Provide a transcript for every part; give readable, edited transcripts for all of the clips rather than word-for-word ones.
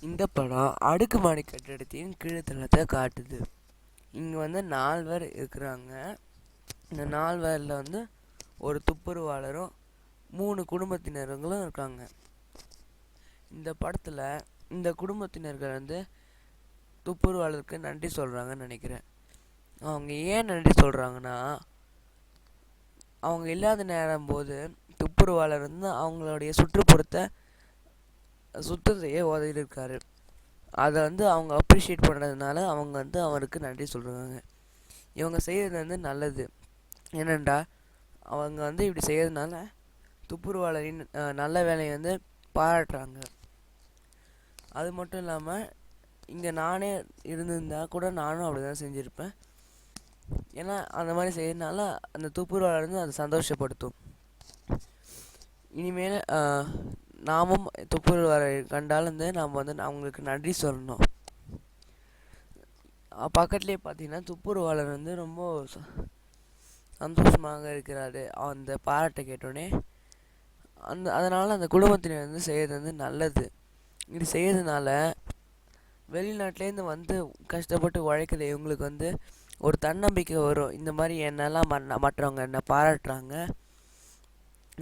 இந்த படம் அடுக்குமாடி கட்டிடத்தின் கீழ்த்தளத்தை காட்டுது. இங்கே வந்து 4 பேர் இருக்கிறாங்க. இந்த 4 பேரில் வந்து ஒரு துப்புரவாளரும் 3 குடும்பத்தினர்களும் இருக்காங்க. இந்த படத்தில் இந்த குடும்பத்தினர்கள் வந்து துப்புரவாளருக்கு நன்றி சொல்கிறாங்கன்னு நினைக்கிறேன். அவங்க ஏன் நன்றி சொல்கிறாங்கன்னா, அவங்க இல்லாத நேரம் போது துப்புரவாளர் வந்து அவங்களுடைய சுற்றுப்புறத்தை சுத்தம் செய்ய உதவி இருக்காரு. அதை வந்து அவங்க அப்ரிஷியேட் பண்ணுறதுனால அவங்க வந்து அவருக்கு நன்றி சொல்கிறாங்க. இவங்க செய்கிறது வந்து நல்லது. ஏனென்றா அவங்க வந்து இப்படி செய்கிறதுனால துப்புரவாளரின் நல்ல வேலையை வந்து பாராட்டுறாங்க. அது மட்டும் இல்லாமல் இங்கே நானே இருந்திருந்தால் கூட நானும் அப்படி தான் செஞ்சுருப்பேன். ஏன்னா அந்த மாதிரி செய்யறதுனால அந்த துப்புரவாளர் வந்து அதை சந்தோஷப்படுத்தும். இனிமேல் நாமும் துப்புரவாளரை கண்டால் வந்து நாம் வந்து அவங்களுக்கு நன்றி சொல்லணும். பக்கத்துலேயே பார்த்தீங்கன்னா துப்புரவாளர் வந்து ரொம்ப சந்தோஷமாக இருக்கிறாரு அந்த பாராட்டை கேட்டோடனே. அதனால் அந்த குடும்பத்தினர் வந்து செய்கிறது வந்து நல்லது. இப்படி செய்கிறதுனால வெளிநாட்டிலேருந்து வந்து கஷ்டப்பட்டு உழைக்கிற இவங்களுக்கு வந்து ஒரு தன்னம்பிக்கை வரும். இந்த மாதிரி என்னெல்லாம் மற்றவங்க என்னை பாராட்டுறாங்க,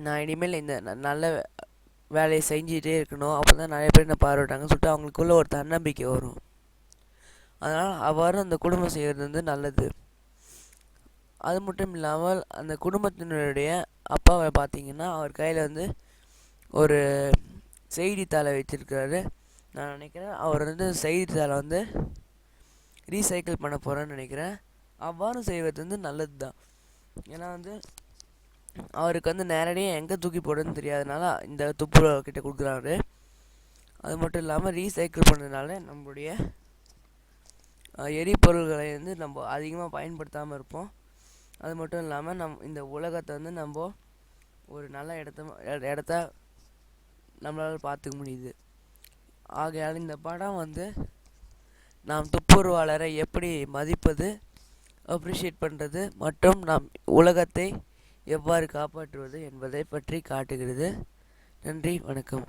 நான் இனிமேல் இந்த நல்ல வேலையை செஞ்சிகிட்டே இருக்கணும், அப்போ தான் நிறைய பேர் என்னை பாராட்டுறாங்கன்னு சொல்லிட்டு அவங்களுக்குள்ள ஒரு தன்னம்பிக்கை வரும். அதனால் அவ்வாறு அந்த குடும்பம் செய்கிறது வந்து நல்லது. அது மட்டும் இல்லாமல் அந்த குடும்பத்தினருடைய அப்பாவை பார்த்தீங்கன்னா அவர் கையில் வந்து ஒரு செய்தித்தாளை வச்சுருக்காரு. நான் நினைக்கிறேன் அவர் வந்து செய்தித்தாளை வந்து ரீசைக்கிள் பண்ண போகிறேன்னு நினைக்கிறேன். அவ்வாறு செய்வது வந்து நல்லது தான். ஏன்னா வந்து அவருக்கு வந்து நேரடியாக எங்கே தூக்கி போடுறதுன்னு தெரியாதனால இந்த துப்புரவுக்கிட்ட கொடுக்குறாரு. அது மட்டும் இல்லாமல் ரீசைக்கிள் பண்ணுறதுனால நம்மளுடைய எரிபொருள்களை வந்து நம்ம அதிகமாக பயன்படுத்தாமல் இருப்போம். அது மட்டும் இல்லாமல் இந்த உலகத்தை வந்து நம்ம ஒரு நல்ல இடத்த நம்மளால் பார்த்துக்க முடியுது. ஆகையால் இந்த படம் வந்து நாம் துப்புரவாளரை எப்படி மதிப்பது, அப்ரிஷியேட் பண்ணுறது மற்றும் நாம் உலகத்தை எவ்வாறு காப்பாற்றுவது என்பதை பற்றி காட்டுகிறது. நன்றி, வணக்கம்.